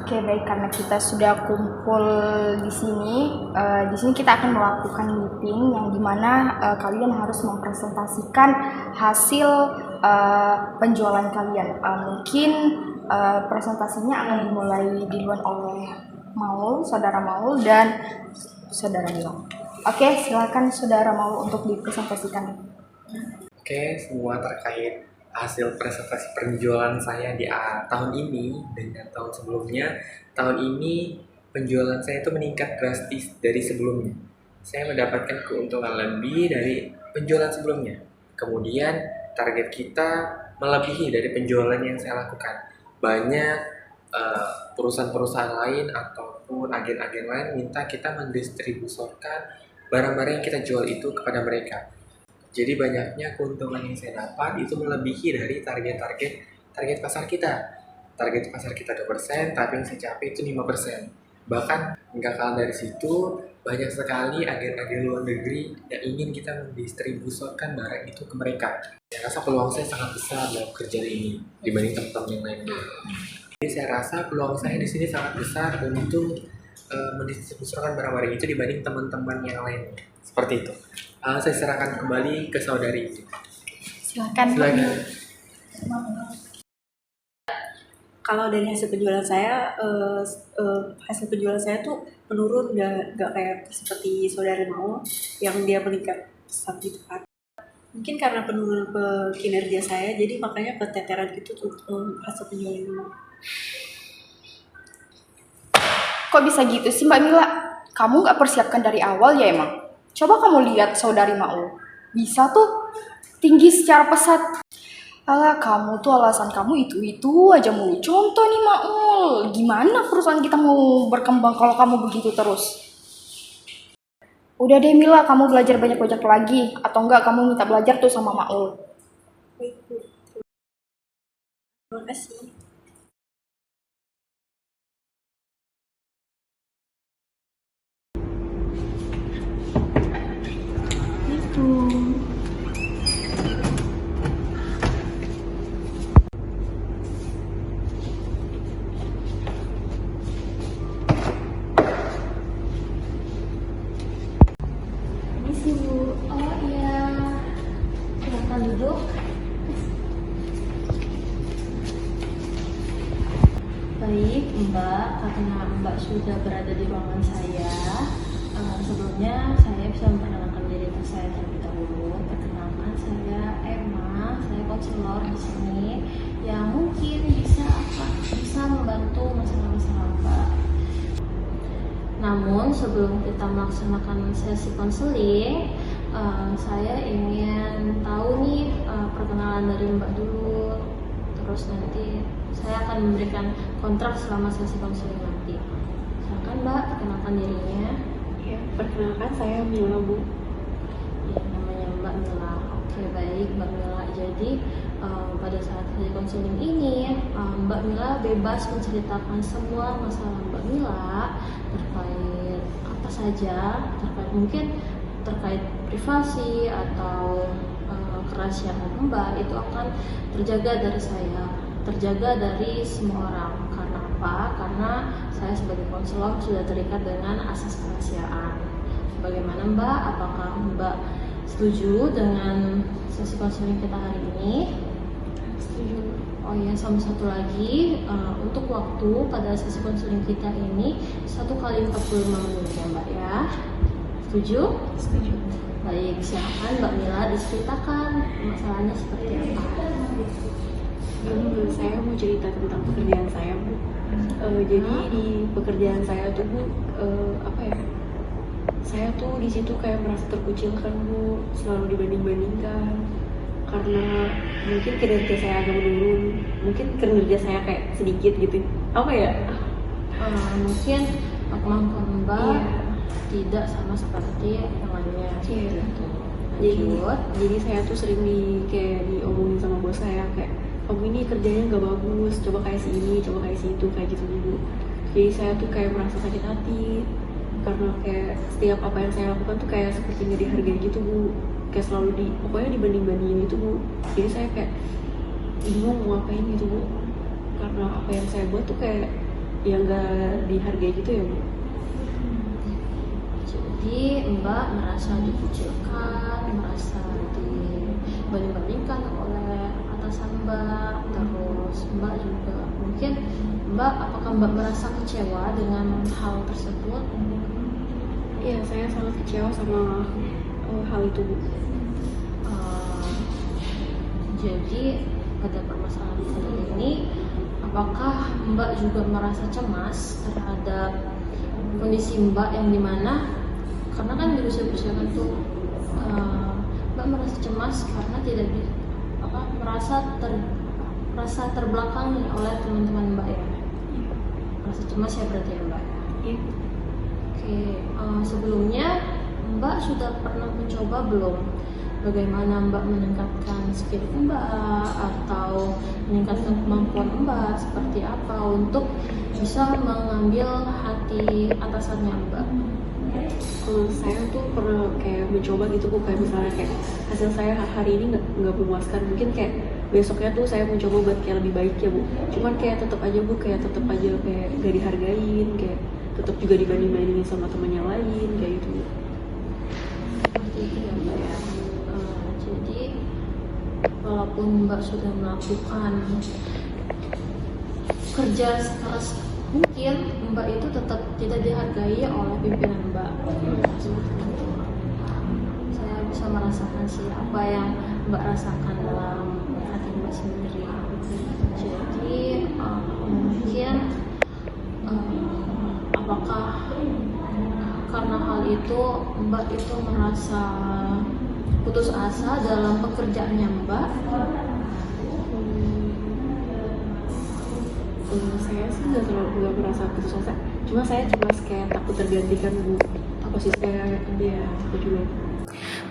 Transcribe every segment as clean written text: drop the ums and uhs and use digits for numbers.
Oke, baik, karena kita sudah kumpul di sini kita akan melakukan meeting yang dimana kalian harus mempresentasikan hasil penjualan kalian. Mungkin presentasinya akan dimulai duluan oleh Saudara Maul dan Saudara Milo. Oke, silakan Saudara Maul untuk dipresentasikan. Oke, semua terkait hasil presentasi penjualan saya di tahun ini dengan tahun sebelumnya. Tahun ini penjualan saya itu meningkat drastis dari sebelumnya. Saya mendapatkan keuntungan lebih dari penjualan sebelumnya. Kemudian target kita melebihi dari penjualan yang saya lakukan. Banyak perusahaan-perusahaan lain ataupun agen-agen lain minta kita mendistribusikan barang-barang yang kita jual itu kepada mereka. Jadi banyaknya keuntungan yang saya dapat itu melebihi dari target pasar kita. Target pasar kita 2%, tapi yang saya capai itu 5%. Bahkan nggak kalah dari situ, banyak sekali agen-agen luar negeri yang ingin kita mendistribusikan barang itu ke mereka. Saya rasa peluang saya sangat besar dalam kerjaan ini dibanding teman-teman yang lainnya. Jadi saya rasa peluang saya di sini sangat besar untuk mendistribusikan barang-barang itu dibanding teman-teman yang lainnya. Seperti itu. Saya serahkan kembali ke saudari. Silakan. Kalau dari hasil penjualan saya tuh menurun, nggak kayak seperti saudara mau yang dia meningkat pesat gitu kan. Mungkin karena penurunan kinerja saya, jadi makanya keteteran gitu tuh hasil penjualan. Kok bisa gitu sih Mbak Mila? Kamu nggak persiapkan dari awal ya emang? Coba kamu lihat Saudari Maul, bisa tuh tinggi secara pesat. Alah, kamu tuh alasan kamu itu aja mulu. Contoh nih Maul, gimana perusahaan kita mau berkembang kalau kamu begitu terus? Udah deh Mila, kamu belajar banyak-banyak lagi. Atau enggak kamu minta belajar tuh sama Maul. Terima kasih. Bu. Oh iya, silakan duduk. Baik Mbak, karena Mbak sudah berada di ruangan saya, sebelumnya saya bisa memperkenalkan diri saya terlebih dahulu. Perkenalkan, saya Emma, saya konselor di sini yang mungkin bisa membantu masalah-masalah Mbak. Namun sebelum kita melaksanakan sesi konseling, saya ingin tahu nih perkenalan dari Mbak dulu. Terus nanti saya akan memberikan kontrak selama sesi konseling nanti. Silakan Mbak, perkenalkan dirinya. Ya, perkenalkan saya Mila, Bu. Ya, namanya Mbak Mila. Oke, baik Mbak Mila. Jadi pada saat sesi konseling ini, Mbak Mila bebas menceritakan semua masalah Mbak Mila terkait apa saja, terkait privasi atau kerahasiaan Mbak, itu akan terjaga dari saya, terjaga dari semua orang. Karena apa? Karena saya sebagai konselor sudah terikat dengan asas kerahasiaan. Bagaimana Mbak? Apakah Mbak setuju dengan sesi konseling kita hari ini? Setuju. Oh iya, sama satu lagi, untuk waktu pada sesi konseling kita ini 1 kali 45 menit ya Mbak ya. Setuju? Setuju. Baik, silakan Mbak Mila diceritakan masalahnya seperti apa. Menurut saya mau cerita tentang pekerjaan saya, Bu. Jadi di pekerjaan saya tuh, Bu, saya tuh di situ kayak merasa terkucilkan, Bu, selalu dibanding-bandingkan. Karena mungkin kinerja saya agak menurun, mungkin kinerja saya kayak sedikit gitu. Apa ya? Mungkin kemampuan Mbak tidak sama seperti yang lainnya. Iya. Gitu. Jadi saya tuh sering diomongin sama bos saya kayak, kamu ini kerjanya gak bagus, coba kayak si ini, coba kayak si itu, kayak gitu dulu. Jadi saya tuh kayak merasa sakit hati karena kayak setiap apa yang saya lakukan tuh kayak seperti nggak dihargai gitu, Bu. Kayak selalu pokoknya dibanding-bandingin gitu, Bu. Jadi saya kayak bingung mau ngapain gitu, Bu. Karena apa yang saya buat tuh kayak yang nggak dihargai gitu ya Bu. Jadi Mbak merasa dikucilkan, merasa dibanding-bandingkan oleh atasan Mbak, terus Mbak juga mungkin apakah Mbak merasa kecewa dengan hal tersebut? Iya, saya sangat kecewa sama hal itu Bu. Jadi pada permasalahan kali ini, apakah Mbak juga merasa cemas terhadap kondisi Mbak yang dimana karena kan di usia tuh Mbak merasa cemas karena tidak merasa terbelakangi oleh teman-teman Mbak ya. Merasa cemas ya berarti ya Mbak. Iya. Oke, sebelumnya Mbak sudah pernah mencoba belum bagaimana Mbak meningkatkan skill Mbak atau meningkatkan kemampuan Mbak seperti apa untuk bisa mengambil hati atasannya Mbak? Saya tuh pernah kayak mencoba gitu Bu, kayak misalnya kayak hasil saya hari ini nggak memuaskan, mungkin kayak besoknya tuh saya mencoba buat kayak lebih baik ya Bu. Cuman kayak tetap aja Bu, kayak tetap aja kayak gak dihargain, kayak tetap juga dibanding-bandingin sama temannya lain kayak gitu. Seperti itu ya Mbak ya. Jadi walaupun Mbak sudah melakukan kerja sekeras mungkin, Mbak itu tetap tidak dihargai oleh pimpinan Mbak. Saya bisa merasakan sih apa yang Mbak rasakan dalam hati Mbak sendiri. Jadi mungkin apakah karena hal itu Mbak itu merasa putus asa dalam pekerjaannya Mbak? Saya sih nggak merasa putus asa, cuma saya cuma kayak takut tergantikan Bu. Posisi saya dia juga.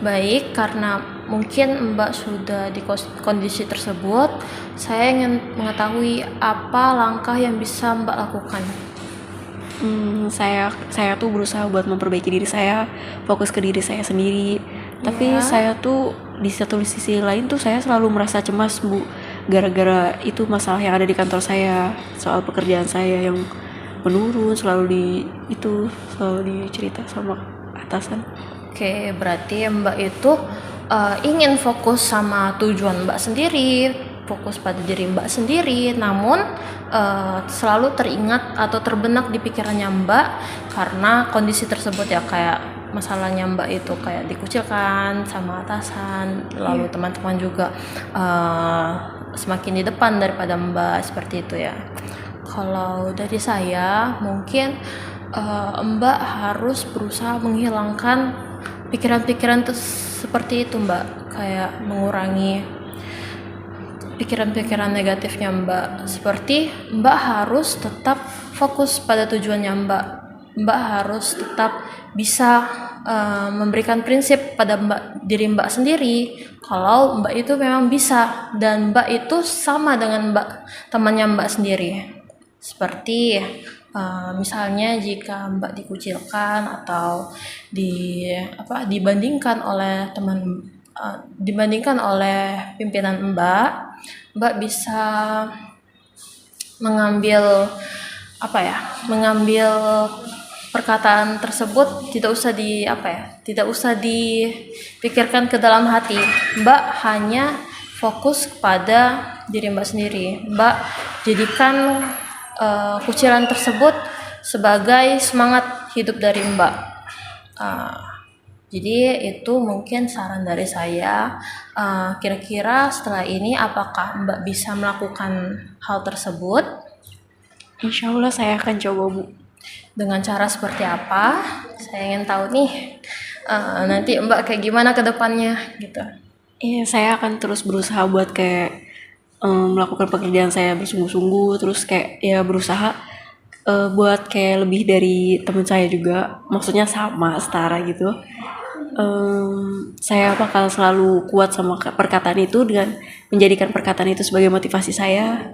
Baik, karena mungkin Mbak sudah di kondisi tersebut, saya ingin mengetahui apa langkah yang bisa Mbak lakukan. Saya tuh berusaha buat memperbaiki diri saya, fokus ke diri saya sendiri. Tapi saya tuh di satu sisi lain tuh saya selalu merasa cemas Bu, gara-gara itu masalah yang ada di kantor saya, soal pekerjaan saya yang menurun, selalu dicerita sama atasan. Oke, berarti Mbak itu ingin fokus sama tujuan Mbak sendiri, fokus pada diri Mbak sendiri, namun selalu teringat atau terbenak di pikirannya Mbak karena kondisi tersebut ya, kayak masalahnya Mbak itu kayak dikucilkan sama atasan, lalu teman-teman juga semakin di depan daripada Mbak, seperti itu ya. Kalau dari saya mungkin Mbak harus berusaha menghilangkan pikiran-pikiran seperti itu Mbak, kayak mengurangi pikiran-pikiran negatifnya Mbak. Seperti Mbak harus tetap fokus pada tujuannya Mbak. Mbak harus tetap bisa memberikan prinsip pada diri Mbak sendiri kalau Mbak itu memang bisa dan Mbak itu sama dengan temannya Mbak sendiri. Seperti misalnya jika Mbak dikucilkan atau dibandingkan oleh pimpinan Mbak bisa mengambil perkataan tersebut tidak usah dipikirkan ke dalam hati. Mbak hanya fokus kepada diri Mbak sendiri. Mbak jadikan kucilan tersebut sebagai semangat hidup dari Mbak. Jadi itu mungkin saran dari saya. Kira-kira setelah ini apakah Mbak bisa melakukan hal tersebut? Insya Allah saya akan coba Bu. Dengan cara seperti apa? Saya ingin tahu nih. Nanti Mbak kayak gimana ke depannya gitu. Iya, saya akan terus berusaha buat kayak melakukan pekerjaan saya bersungguh-sungguh, terus kayak ya berusaha buat kayak lebih dari teman saya juga, maksudnya sama setara gitu. Saya bakal selalu kuat sama perkataan itu dengan menjadikan perkataan itu sebagai motivasi saya.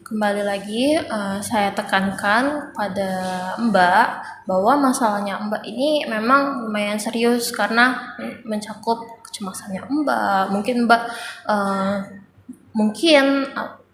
Kembali lagi saya tekankan pada Mbak bahwa masalahnya Mbak ini memang lumayan serius karena mencakup kecemasannya Mbak. Mungkin Mbak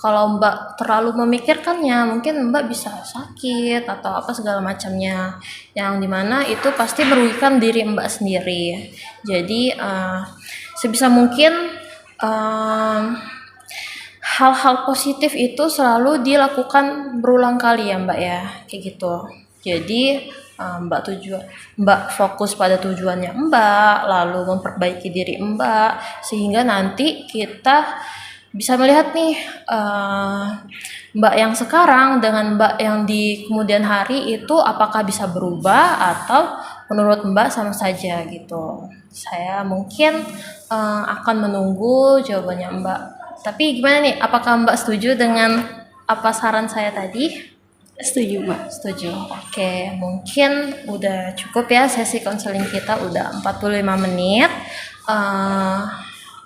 Kalau Mbak terlalu memikirkannya, mungkin Mbak bisa sakit atau apa segala macamnya, yang dimana itu pasti merugikan diri Mbak sendiri. Jadi sebisa mungkin hal-hal positif itu selalu dilakukan berulang kali ya Mbak ya, kayak gitu. Jadi Mbak fokus pada tujuannya Mbak, lalu memperbaiki diri Mbak, sehingga nanti kita bisa melihat nih Mbak yang sekarang dengan Mbak yang di kemudian hari itu apakah bisa berubah atau menurut Mbak sama saja gitu. Saya mungkin akan menunggu jawabannya Mbak. Tapi gimana nih, apakah Mbak setuju dengan apa saran saya tadi? Setuju Mbak. Setuju. Oke, mungkin udah cukup ya sesi konseling kita, udah 45 menit.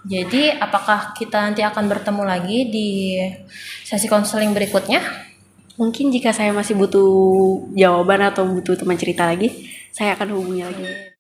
Jadi apakah kita nanti akan bertemu lagi di sesi konseling berikutnya? Mungkin jika saya masih butuh jawaban atau butuh teman cerita lagi, saya akan hubungi lagi.